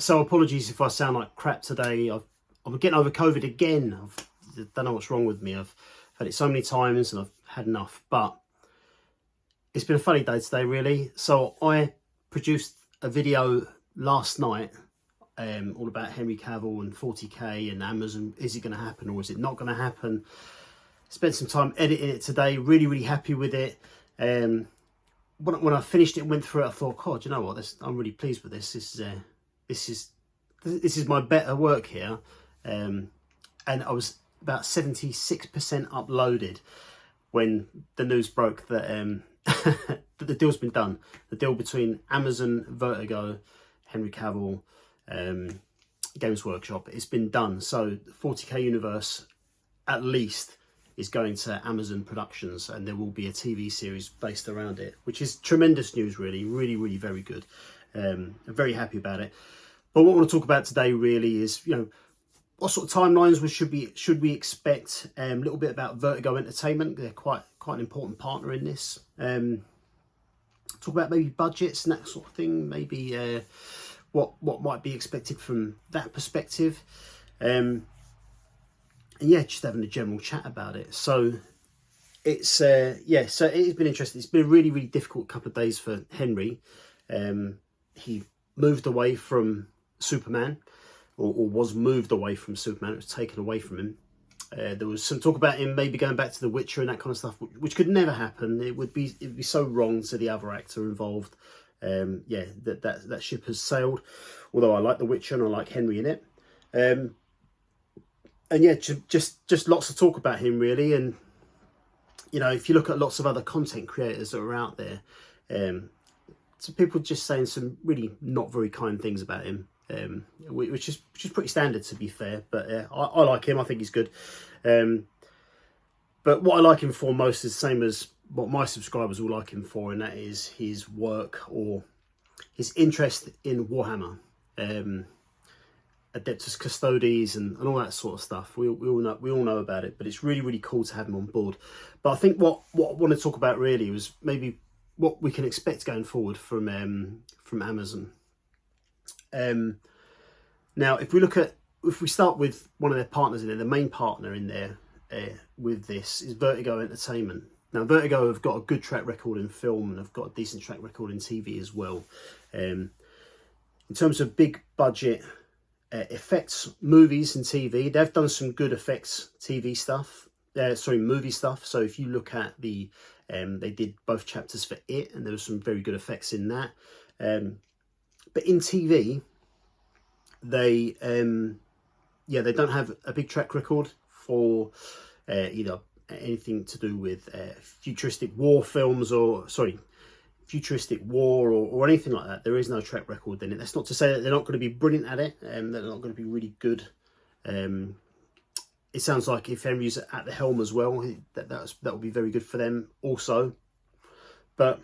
So apologies if I sound like crap today. I'm getting over COVID again. I don't know what's wrong with me. I've had it so many times and I've had enough. But it's been a funny day today, really. So I produced a video last night all about Henry Cavill and 40k and Amazon. Is it going to happen or is it not going to happen? Spent some time editing it today. Really happy with it. When I finished it and went through it, I thought, God, you know what? I'm really pleased with this. This is my better work here. And I was about 76% uploaded when the news broke that, that the deal's been done. The deal between Amazon, Vertigo, Henry Cavill, Games Workshop, it's been done. So 40k Universe, at least, is going to Amazon Productions, and there will be a TV series based around it, which is tremendous news, really very good. I'm very happy about it. But what I want to talk about today really is, what sort of timelines should we expect? A little bit about Vertigo Entertainment. They're quite an important partner in this. Talk about maybe budgets and that sort of thing. Maybe what might be expected from that perspective. And yeah, just having a general chat about it. So it's so it's been interesting. It's been a really difficult couple of days for Henry. He moved away from Superman, or was moved away from Superman. It was taken away from him. There was some talk about him maybe going back to The Witcher and that kind of stuff, which could never happen. It'd be so wrong to the other actor involved. That ship has sailed. Although I like The Witcher and I like Henry in it. And yeah, just lots of talk about him really. And if you look at lots of other content creators that are out there, so people just saying some really not very kind things about him, which is pretty standard, to be fair. But I like him. I think he's good. But what I like him for most is the same as what my subscribers will like him for, and that is his work or his interest in Warhammer, Adeptus Custodes and all that sort of stuff. We all know about it, but it's really cool to have him on board. But I think what I want to talk about really was maybe what we can expect going forward from Amazon. Now, if we start with one of their partners in there, the main partner in there with this is Vertigo Entertainment. Now, Vertigo have got a good track record in film and have got a decent track record in TV as well. In terms of big budget effects, movies and TV, they've done some good effects movie stuff. So if you look at they did both chapters for It, and there was some very good effects in that. But in TV, they don't have a big track record for either anything to do with futuristic war films futuristic war or anything like that. There is no track record in it. That's not to say that they're not going to be brilliant at it, and they're not going to be really good. It sounds like if Henry's at the helm as well, that will be very good for them also. But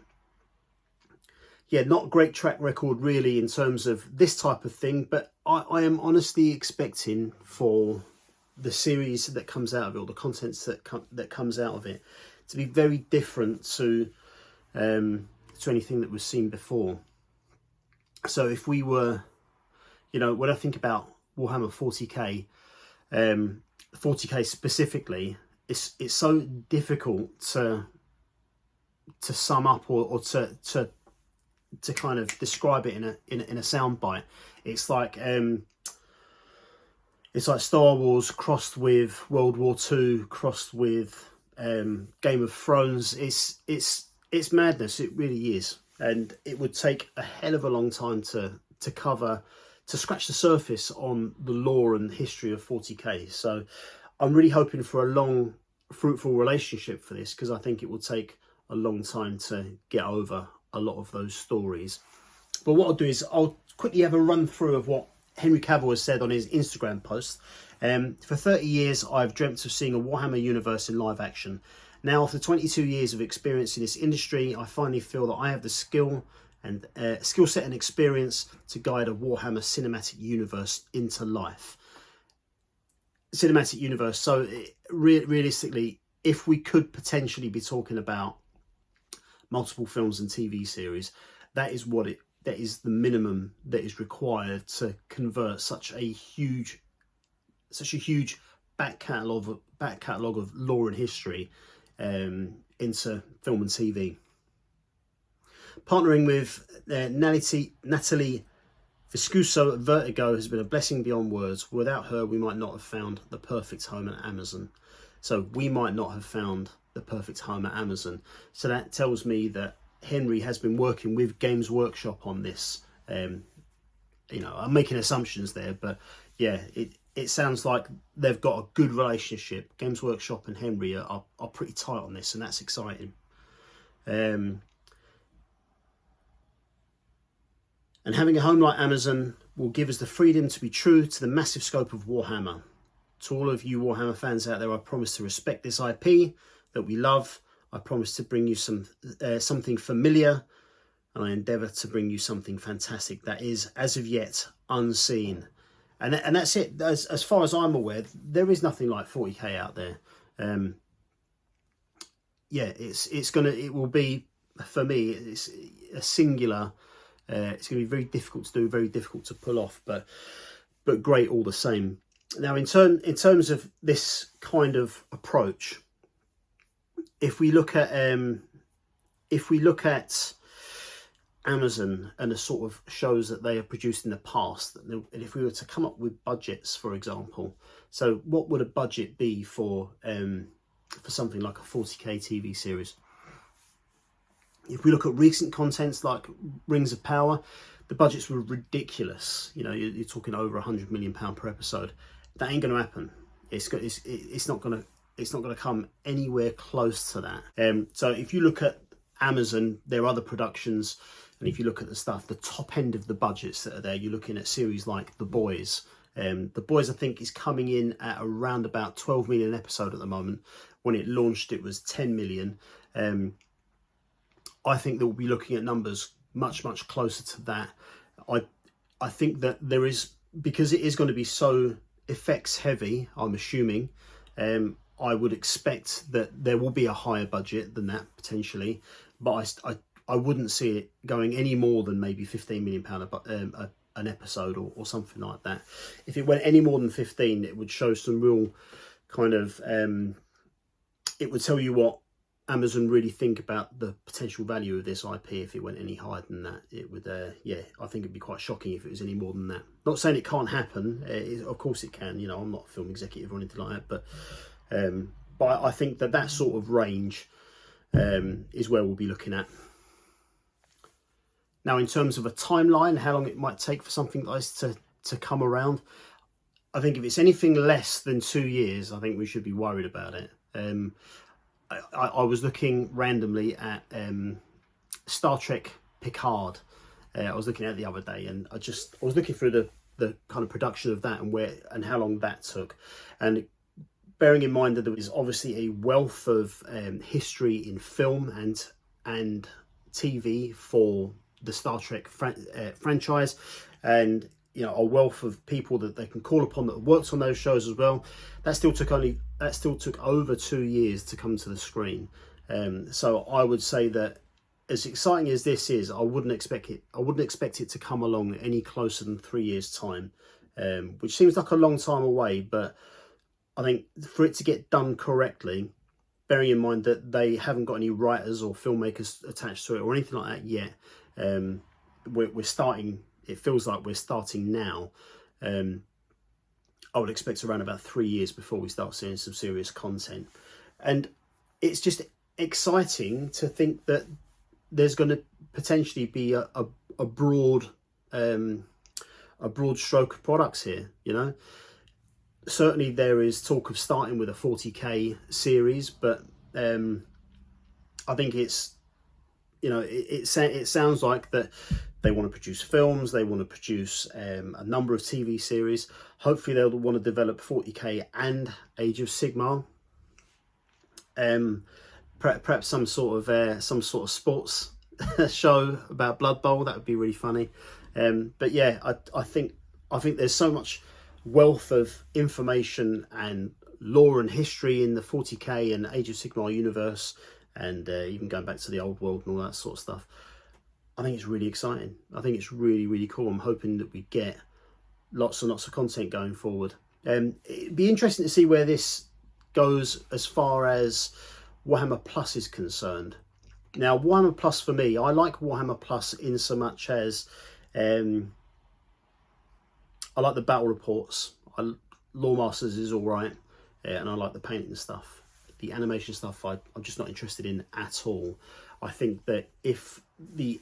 yeah, not a great track record really in terms of this type of thing. But I am honestly expecting for the series that comes out of it, or the contents that comes out of it, to be very different to anything that was seen before. So if we were, when I think about Warhammer 40k, 40k specifically, it's so difficult to sum up or to kind of describe it in a soundbite. It's like Star Wars crossed with World War II crossed with Game of Thrones. It's madness. It really is, and it would take a hell of a long time to scratch the surface on the lore and history of 40k. So I'm really hoping for a long, fruitful relationship for this, because I think it will take a long time to get over a lot of those stories. But what I'll do is I'll quickly have a run through of what Henry Cavill has said on his Instagram post. For 30 years, I've dreamt of seeing a Warhammer universe in live action. Now, after 22 years of experience in this industry, I finally feel that I have the skill set and experience to guide a Warhammer cinematic universe into life. Cinematic universe. So realistically, if we could potentially be talking about multiple films and TV series, that is what it that is the minimum that is required to convert such a huge back catalogue of lore and history into film and TV. Partnering with Natalie Viscuso at Vertigo has been a blessing beyond words. Without her, we might not have found the perfect home at Amazon. So we might not have found the perfect home at Amazon. So that tells me that Henry has been working with Games Workshop on this. You know, I'm making assumptions there, but yeah, it sounds like they've got a good relationship. Games Workshop and Henry are pretty tight on this, and that's exciting. And having a home like Amazon will give us the freedom to be true to the massive scope of Warhammer. To all of you Warhammer fans out there, I promise to respect this IP that we love. I promise to bring you something familiar, and I endeavour to bring you something fantastic that is, as of yet, unseen. And that's it. As far as I'm aware, there is nothing like 40k out there. Yeah, it will be, for me, it's a singular. It's going to be very difficult to do, very difficult to pull off, but great all the same. Now, in terms of this kind of approach, if we look at Amazon and the sort of shows that they have produced in the past, and if we were to come up with budgets, for example, so what would a budget be for something like a 40k TV series? If we look at recent contents like Rings of Power, the budgets were ridiculous. You know, you're talking over £100 million per episode. That ain't going to happen. It's not going to come anywhere close to that. So if you look at Amazon, there are other productions, and if you look at the stuff, the top end of the budgets that are there, you're looking at series like The Boys. The Boys, I think, is coming in at around about 12 million an episode at the moment. When it launched, it was 10 million. I think that we'll be looking at numbers much closer to that. I think that there is, because it is going to be so effects heavy, I'm assuming, I would expect that there will be a higher budget than that potentially, but I wouldn't see it going any more than maybe £15 million an episode or something like that. If it went any more than 15, it would show some real kind of, it would tell you what Amazon really think about the potential value of this IP. If it went any higher than that, it would, yeah, I think it'd be quite shocking if it was any more than that. Not saying it can't happen, of course it can, you know, I'm not a film executive or anything like that, but I think that sort of range is where we'll be looking at. Now, in terms of a timeline, how long it might take for something like this to come around, I think if it's anything less than 2 years, I think we should be worried about it. I was looking randomly at Star Trek Picard. I was looking at it the other day, and I was looking through the kind of production of that and how long that took, and bearing in mind that there was obviously a wealth of history in film and TV for the Star Trek franchise, and you know, a wealth of people that they can call upon that worked on those shows as well. That still took over 2 years to come to the screen. So I would say that as exciting as this is, I wouldn't expect it to come along any closer than 3 years' time, which seems like a long time away. But I think for it to get done correctly, bearing in mind that they haven't got any writers or filmmakers attached to it or anything like that yet, we're starting. It feels like we're starting now. I would expect around about 3 years before we start seeing some serious content. And it's just exciting to think that there's going to potentially be a broad stroke of products here, you know. Certainly there is talk of starting with a 40k series, but I think it's, you know, it sounds like that they want to produce films, they want to produce a number of TV series. Hopefully they'll want to develop 40k and Age of Sigmar. Perhaps some sort of sports show about Blood Bowl. That would be really funny. But yeah, I think there's so much wealth of information and lore and history in the 40k and Age of Sigmar universe, and even going back to the old world and all that sort of stuff. I think it's really exciting. I think it's really, really cool. I'm hoping that we get lots and lots of content going forward. It'd be interesting to see where this goes as far as Warhammer Plus is concerned. Now, Warhammer Plus for me, I like Warhammer Plus in so much as I like the battle reports. Lore Masters is all right, and I like the painting stuff. The animation stuff, I'm just not interested in at all. I think that if the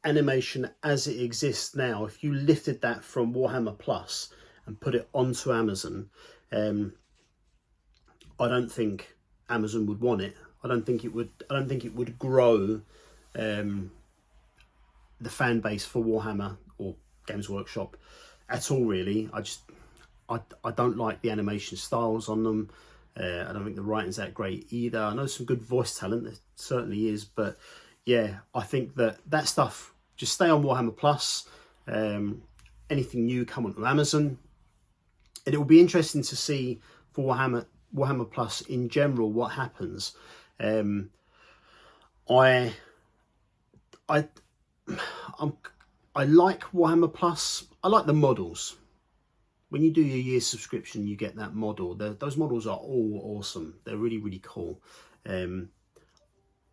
animation as it exists now, if you lifted that from Warhammer Plus and put it onto Amazon, I don't think Amazon would want it. I don't think it would grow the fan base for Warhammer or Games Workshop at all, really. I don't like the animation styles on them. I don't think the writing's that great either. I know some good voice talent, there certainly is, but yeah, I think that stuff just stay on Warhammer Plus. Anything new come onto Amazon, and it will be interesting to see for Warhammer Plus in general what happens. I like Warhammer Plus. I like the models. When you do your year's subscription, you get that model. Those models are all awesome. They're really, really cool.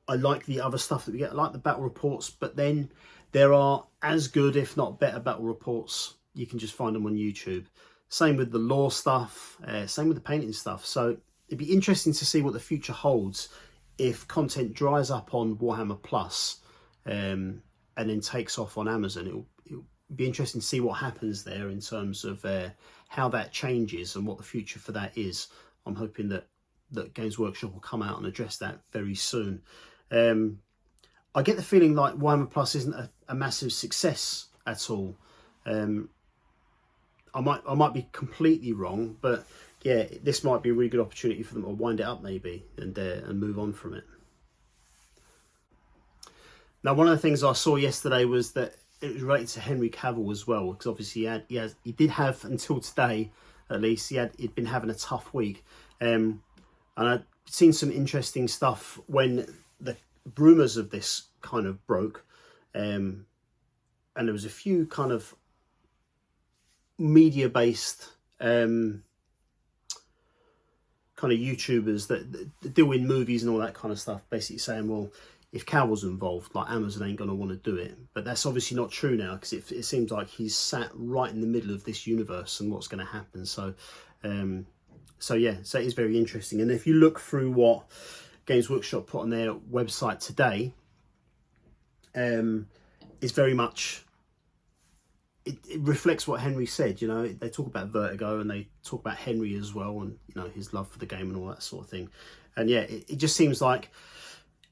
I like the other stuff that we get. I like the battle reports, but then there are as good, if not better, battle reports. You can just find them on YouTube. Same with the lore stuff. Same with the painting stuff. So it'd be interesting to see what the future holds if content dries up on Warhammer Plus and then takes off on Amazon. It'll be interesting to see what happens there in terms of how that changes and what the future for that is. I'm hoping that Games Workshop will come out and address that very soon. I get the feeling like Warhammer Plus isn't a massive success at all. I might be completely wrong, but yeah, this might be a really good opportunity for them to wind it up maybe and move on from it. Now, one of the things I saw yesterday was that it was related to Henry Cavill as well, because obviously he did have, until today at least, he'd been having a tough week, and I'd seen some interesting stuff when the rumours of this kind of broke, and there was a few kind of media-based kind of YouTubers that deal in movies and all that kind of stuff, basically saying, well, if Cavill's involved, like, Amazon ain't going to want to do it. But that's obviously not true now, because it seems like he's sat right in the middle of this universe and what's going to happen. So yeah, so it is very interesting. And if you look through what Games Workshop put on their website today, it's very much, it reflects what Henry said. You know, they talk about Vertigo and they talk about Henry as well, and, you know, his love for the game and all that sort of thing. And yeah, it just seems like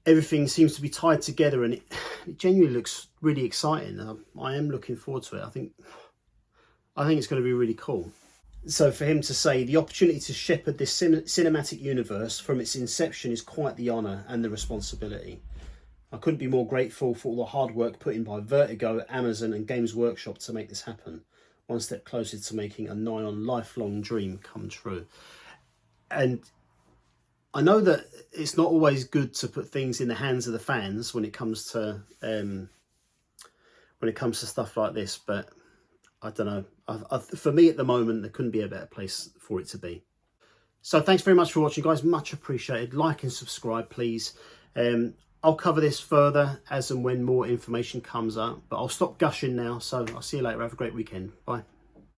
everything seems to be tied together, and it genuinely looks really exciting. I am looking forward to it. I think it's going to be really cool. So for him to say the opportunity to shepherd this cinematic universe from its inception is quite the honour and the responsibility. I couldn't be more grateful for all the hard work put in by Vertigo, Amazon and Games Workshop to make this happen. One step closer to making a nigh on lifelong dream come true. And I know that it's not always good to put things in the hands of the fans when it comes to stuff like this, but I don't know. For me at the moment, there couldn't be a better place for it to be. So thanks very much for watching, guys. Much appreciated. Like and subscribe, please. I'll cover this further as and when more information comes up, but I'll stop gushing now. So I'll see you later. Have a great weekend. Bye.